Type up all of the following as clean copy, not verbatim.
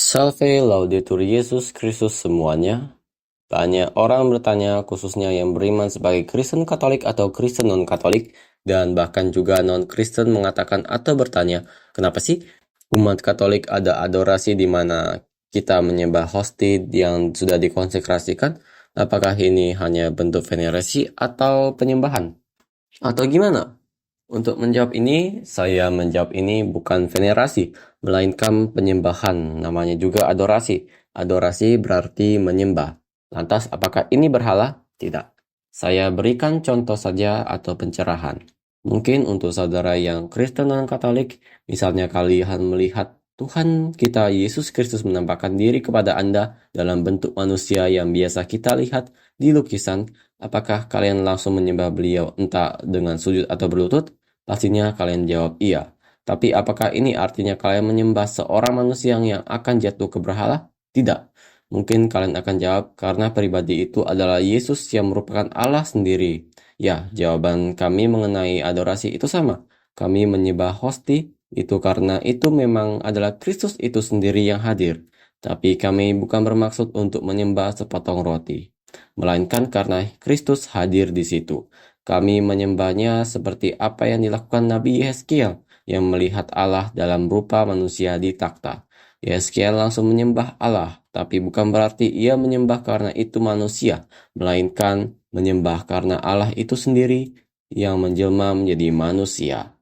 Salve Laudetur Yesus Kristus semuanya. Banyak orang bertanya, khususnya yang beriman sebagai Kristen Katolik atau Kristen non-Katolik, dan bahkan juga non-Kristen mengatakan atau bertanya, kenapa sih umat Katolik ada adorasi di mana kita menyembah hostia yang sudah dikonsekrasikan? Apakah ini hanya bentuk venerasi atau penyembahan? Atau gimana? Untuk menjawab ini, saya menjawab ini bukan venerasi, melainkan penyembahan. Namanya juga adorasi. Adorasi berarti menyembah. Lantas, apakah ini berhala? Tidak. Saya berikan contoh saja atau pencerahan. Mungkin untuk saudara yang Kristen dan Katolik, misalnya kalian melihat Tuhan kita Yesus Kristus menampakkan diri kepada Anda dalam bentuk manusia yang biasa kita lihat di lukisan, apakah kalian langsung menyembah beliau entah dengan sujud atau berlutut? Pastinya kalian jawab iya. Tapi apakah ini artinya kalian menyembah seorang manusia yang akan jatuh ke berhala? Tidak. Mungkin kalian akan jawab karena pribadi itu adalah Yesus yang merupakan Allah sendiri. Ya, jawaban kami mengenai adorasi itu sama. Kami menyembah hosti itu karena itu memang adalah Kristus itu sendiri yang hadir. Tapi kami bukan bermaksud untuk menyembah sepotong roti, melainkan karena Kristus hadir di situ. Kami menyembahnya seperti apa yang dilakukan Nabi Yehezkiel yang melihat Allah dalam rupa manusia di takhta. Yehezkiel langsung menyembah Allah, tapi bukan berarti ia menyembah karena itu manusia, melainkan menyembah karena Allah itu sendiri yang menjelma menjadi manusia.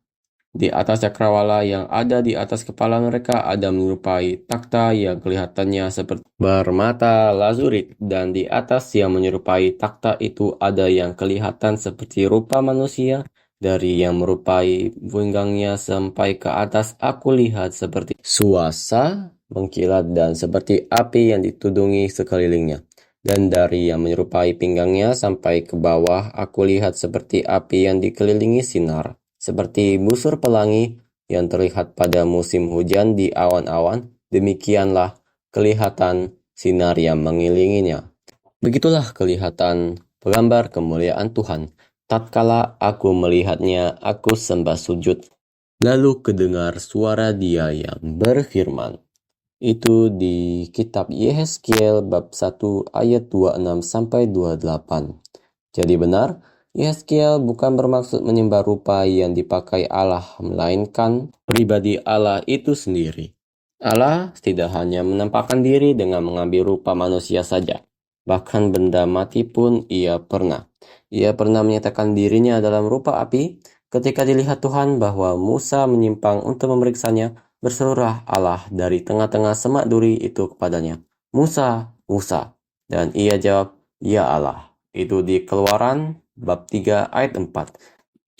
Di atas cakrawala yang ada di atas kepala mereka ada menyerupai takhta yang kelihatannya seperti bermata lazurit, dan di atas yang menyerupai takhta itu ada yang kelihatan seperti rupa manusia. Dari yang merupai pinggangnya sampai ke atas aku lihat seperti suasa mengkilat dan seperti api yang ditudungi sekelilingnya. Dan dari yang menyerupai pinggangnya sampai ke bawah aku lihat seperti api yang dikelilingi sinar, seperti busur pelangi yang terlihat pada musim hujan di awan-awan. Demikianlah kelihatan sinar yang mengelilinginya. Begitulah kelihatan penggambar kemuliaan Tuhan. Tatkala aku melihatnya, aku sembah sujud. Lalu kedengar suara Dia yang berfirman. Itu di kitab Yehezkiel bab 1 ayat 26 sampai 28. Jadi benar, Yehezkiel bukan bermaksud menyembah rupa yang dipakai Allah, melainkan pribadi Allah itu sendiri. Allah tidak hanya menampakkan diri dengan mengambil rupa manusia saja, bahkan benda mati pun ia pernah. Ia pernah menyatakan dirinya dalam rupa api. Ketika dilihat Tuhan bahwa Musa menyimpang untuk memeriksanya, berserulah Allah dari tengah-tengah semak duri itu kepadanya, "Musa, Musa." Dan ia jawab, "Ya Allah." Itu di Keluaran bab 3 ayat 4.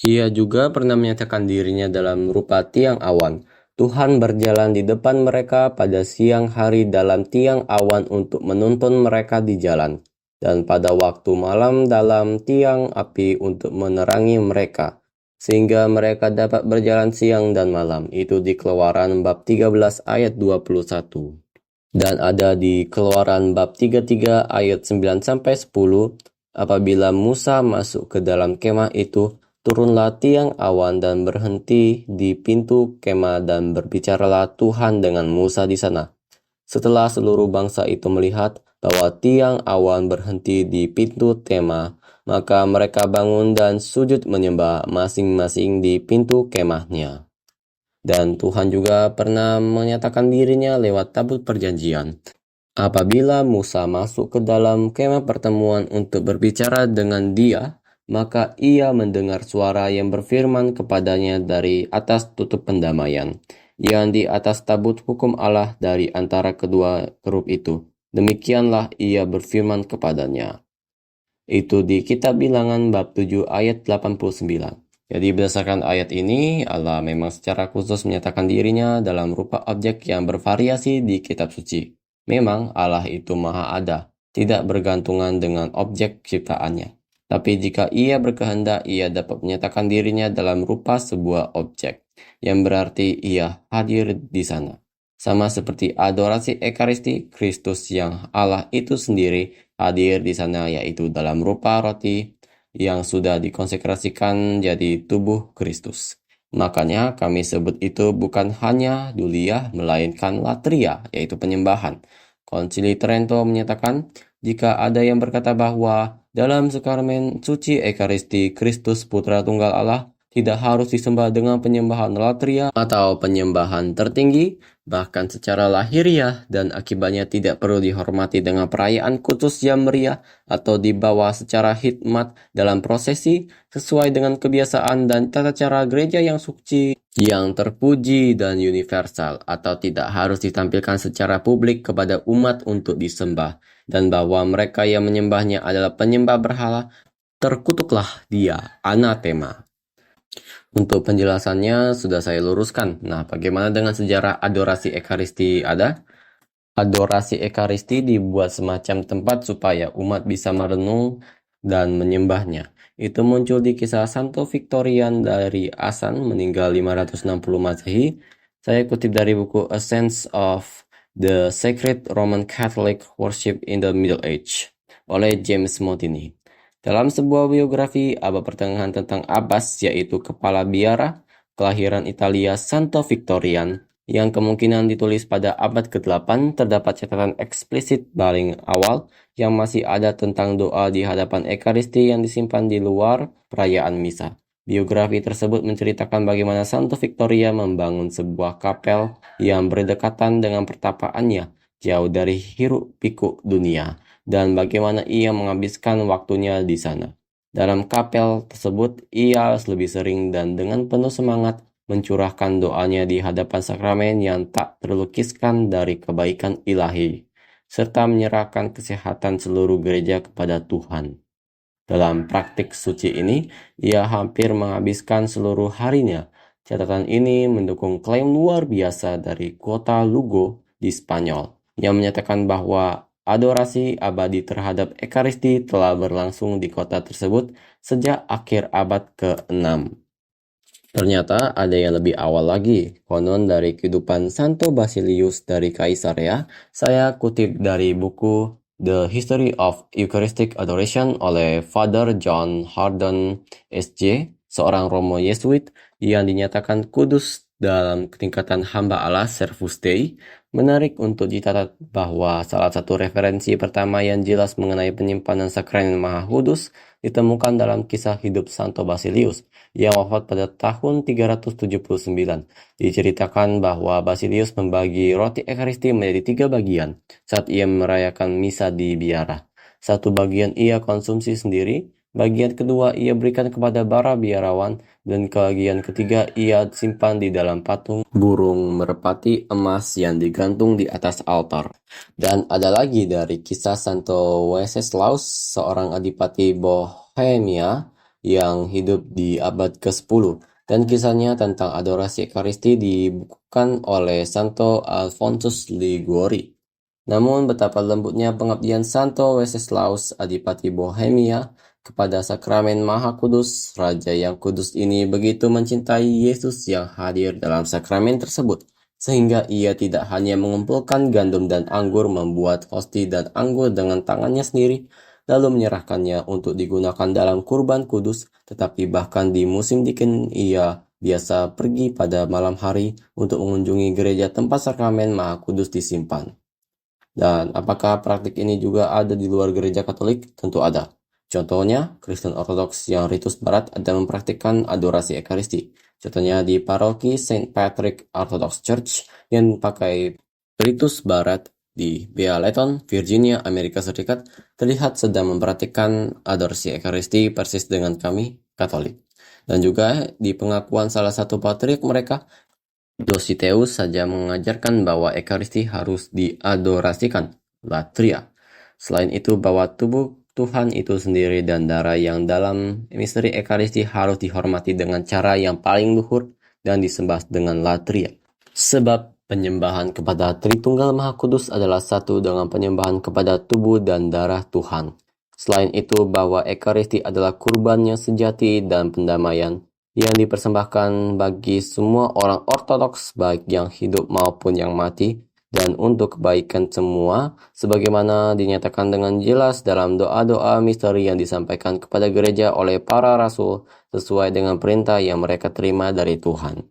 Ia juga pernah menyatakan dirinya dalam rupa tiang awan. Tuhan berjalan di depan mereka pada siang hari dalam tiang awan untuk menuntun mereka di jalan, dan pada waktu malam dalam tiang api untuk menerangi mereka, sehingga mereka dapat berjalan siang dan malam. Itu di Keluaran bab 13 ayat 21. Dan ada di Keluaran bab 33 ayat 9 sampai 10. Apabila Musa masuk ke dalam kemah itu, turunlah tiang awan dan berhenti di pintu kemah, dan berbicaralah Tuhan dengan Musa di sana. Setelah seluruh bangsa itu melihat bahwa tiang awan berhenti di pintu kemah, maka mereka bangun dan sujud menyembah masing-masing di pintu kemahnya. Dan Tuhan juga pernah menyatakan dirinya lewat tabut perjanjian. Apabila Musa masuk ke dalam kemah pertemuan untuk berbicara dengan Dia, maka ia mendengar suara yang berfirman kepadanya dari atas tutup pendamaian, yang di atas tabut hukum Allah dari antara kedua kerub itu. Demikianlah ia berfirman kepadanya. Itu di kitab Bilangan bab 7 ayat 89. Jadi berdasarkan ayat ini, Allah memang secara khusus menyatakan dirinya dalam rupa objek yang bervariasi di kitab suci. Memang Allah itu maha ada, tidak bergantungan dengan objek ciptaannya. Tapi jika ia berkehendak, ia dapat menyatakan dirinya dalam rupa sebuah objek, yang berarti ia hadir di sana. Sama seperti adorasi Ekaristi, Kristus yang Allah itu sendiri hadir di sana, yaitu dalam rupa roti yang sudah dikonsekrasikan jadi tubuh Kristus. Makanya kami sebut itu bukan hanya dulia, melainkan latria, yaitu penyembahan. Konsili Trento menyatakan, jika ada yang berkata bahwa dalam sakramen suci Ekaristi Kristus Putra Tunggal Allah tidak harus disembah dengan penyembahan latria atau penyembahan tertinggi, bahkan secara lahiriah, dan akibatnya tidak perlu dihormati dengan perayaan khusus yang meriah atau dibawa secara hikmat dalam prosesi sesuai dengan kebiasaan dan tata cara gereja yang suci, yang terpuji dan universal, atau tidak harus ditampilkan secara publik kepada umat untuk disembah, dan bahwa mereka yang menyembahnya adalah penyembah berhala, terkutuklah dia, anatema. Untuk penjelasannya sudah saya luruskan. Nah, bagaimana dengan sejarah adorasi Ekaristi ada? Adorasi Ekaristi dibuat semacam tempat supaya umat bisa merenung dan menyembahnya. Itu muncul di kisah Santo Victorian dari Asan meninggal 560 Masehi. Saya kutip dari buku A Sense of the Sacred Roman Catholic Worship in the Middle Age oleh James Montini. Dalam sebuah biografi abad pertengahan tentang Abbas, yaitu kepala biara kelahiran Italia Santo Victorian, yang kemungkinan ditulis pada abad ke-8, terdapat catatan eksplisit paling awal yang masih ada tentang doa di hadapan Ekaristi yang disimpan di luar perayaan misa. Biografi tersebut menceritakan bagaimana Santo Victoria membangun sebuah kapel yang berdekatan dengan pertapaannya, jauh dari hiruk-pikuk dunia, dan bagaimana ia menghabiskan waktunya di sana. Dalam kapel tersebut, ia lebih sering dan dengan penuh semangat mencurahkan doanya di hadapan sakramen yang tak terlukiskan dari kebaikan ilahi, serta menyerahkan kesehatan seluruh gereja kepada Tuhan. Dalam praktik suci ini, ia hampir menghabiskan seluruh harinya. Catatan ini mendukung klaim luar biasa dari kota Lugo di Spanyol, yang menyatakan bahwa adorasi abadi terhadap Ekaristi telah berlangsung di kota tersebut sejak akhir abad ke-6. Ternyata ada yang lebih awal lagi. Konon dari kehidupan Santo Basilius dari Kaisarea, saya kutip dari buku The History of Eucharistic Adoration oleh Father John Hardon S.J., seorang Romo Yesuit yang dinyatakan kudus dalam tingkatan hamba Allah Servus Dei. Menarik untuk dicatat bahwa salah satu referensi pertama yang jelas mengenai penyimpanan sakramen Maha Kudus ditemukan dalam kisah hidup Santo Basilius yang wafat pada tahun 379. Diceritakan bahwa Basilius membagi roti Ekaristi menjadi 3 bagian saat ia merayakan misa di biara. Satu bagian ia konsumsi sendiri, bagian kedua ia berikan kepada para biarawan, dan bagian ketiga ia simpan di dalam patung burung merpati emas yang digantung di atas altar. Dan ada lagi dari kisah Santo Wenceslaus, seorang adipati Bohemia yang hidup di abad ke-10, dan kisahnya tentang adorasi Ekaristi dibukukan oleh Santo Alphonsus Liguori. Namun betapa lembutnya pengabdian Santo Wenceslaus, adipati Bohemia, kepada sakramen Maha Kudus. Raja yang kudus ini begitu mencintai Yesus yang hadir dalam sakramen tersebut, sehingga ia tidak hanya mengumpulkan gandum dan anggur, membuat hosti dan anggur dengan tangannya sendiri, lalu menyerahkannya untuk digunakan dalam kurban kudus, tetapi bahkan di musim dingin ia biasa pergi pada malam hari untuk mengunjungi gereja tempat sakramen Maha Kudus disimpan. Dan apakah praktik ini juga ada di luar gereja Katolik? Tentu ada. Contohnya, Kristen Ortodoks yang ritus barat ada mempraktikkan adorasi Ekaristi. Contohnya di paroki St. Patrick Orthodox Church yang pakai ritus barat di Bealeton, Virginia, Amerika Serikat, terlihat sedang mempraktikkan adorasi Ekaristi persis dengan kami, Katolik. Dan juga di pengakuan salah satu patriark mereka, Dositeus, saja mengajarkan bahwa Ekaristi harus diadorasikan, latria. Selain itu, bahwa tubuh Tuhan itu sendiri dan darah yang dalam misteri Ekaristi harus dihormati dengan cara yang paling luhur dan disembah dengan latria. Sebab penyembahan kepada Tritunggal Maha Kudus adalah satu dengan penyembahan kepada tubuh dan darah Tuhan. Selain itu, bahwa Ekaristi adalah kurbannya sejati dan pendamaian yang dipersembahkan bagi semua orang Ortodoks, baik yang hidup maupun yang mati, dan untuk kebaikan semua, sebagaimana dinyatakan dengan jelas dalam doa-doa misteri yang disampaikan kepada gereja oleh para rasul sesuai dengan perintah yang mereka terima dari Tuhan.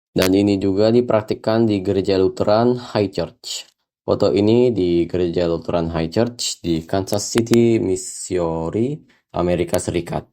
Dan ini juga dipraktikkan di Gereja Lutheran High Church. Foto ini di Gereja Lutheran High Church di Kansas City, Missouri, Amerika Serikat.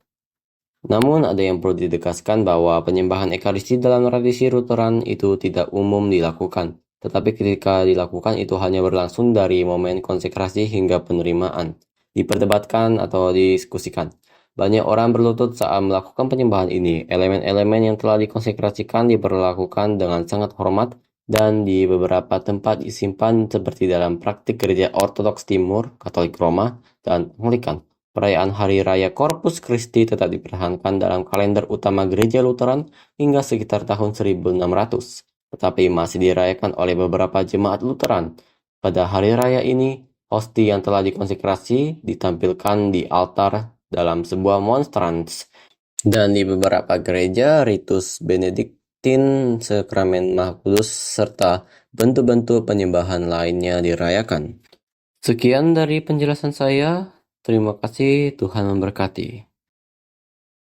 Namun ada yang perlu ditegaskan bahwa penyembahan Ekaristi dalam tradisi Lutheran itu tidak umum dilakukan, tetapi ketika dilakukan itu hanya berlangsung dari momen konsekrasi hingga penerimaan, diperdebatkan atau didiskusikan. Banyak orang berlutut saat melakukan penyembahan ini. Elemen-elemen yang telah dikonsekrasikan diperlakukan dengan sangat hormat dan di beberapa tempat disimpan seperti dalam praktik gereja Ortodoks Timur, Katolik Roma, dan Anglikan. Perayaan Hari Raya Corpus Christi tetap dipertahankan dalam kalender utama gereja Lutheran hingga sekitar tahun 1600, tetapi masih dirayakan oleh beberapa jemaat Lutheran. Pada hari raya ini, hosti yang telah dikonsekrasi ditampilkan di altar dalam sebuah monstrans, dan di beberapa gereja ritus Benediktin, sakramen Maha Kudus, serta bentuk-bentuk penyembahan lainnya dirayakan. Sekian dari penjelasan saya. Terima kasih, Tuhan memberkati.